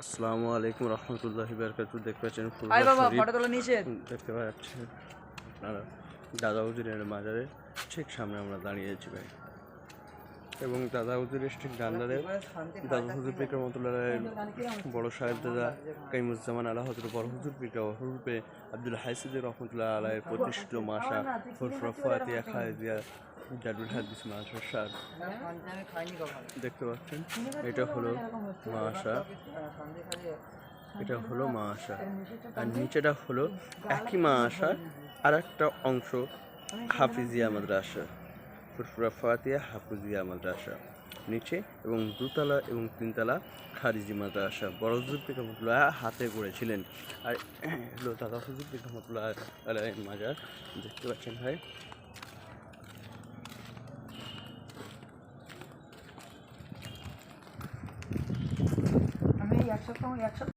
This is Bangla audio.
আসসালামু আলাইকুম রহমতুল্লাহি বারাকাতুহু। দেখতে পাচ্ছেন দেখতে পাচ্ছেন আপনারা দাদা হুজুরের মাজারে ঠিক সামনে আমরা দাঁড়িয়ে আছি ভাই, এবং দাদা হুজুরের ঠিক ডান্ডারে দাদা হুজুর পিক রহমতুল্লাহ বড় সাহেব দাদা কাইমুজ্জামান আলা হজরত বড় হুজুর পিক রূপে আব্দুল হাইসিদ রহমতুল্লাহ আলাইয়ের প্রতিষ্ঠিত মাসা ফুরফুরাফাতিয়া খায়দিয়া জাদুল হাদিস মাদ্রাসা দেখতে পাচ্ছেন। এটা হলো মাসা, এটা হলো মাসা, আর নিচেটা হলো একই মাসা আর একটা অংশ হাফিজিয়া মাদ্রাসা, ফুরফুরাফাতিয়া হাফিজিয়া মাদ্রাসা নিচে, এবং দুতলা এবং তিনতলা খারিজি মাদ্রাসা। বড় হুজুর পিক রহমতুল্লাহ হাতে করেছিলেন। আর হলো দাদা হুজুর পিক রহমতুল্লাহ আলাইহির মাজার দেখতে পাচ্ছেন ভাই। আমি এক সপ্তাহ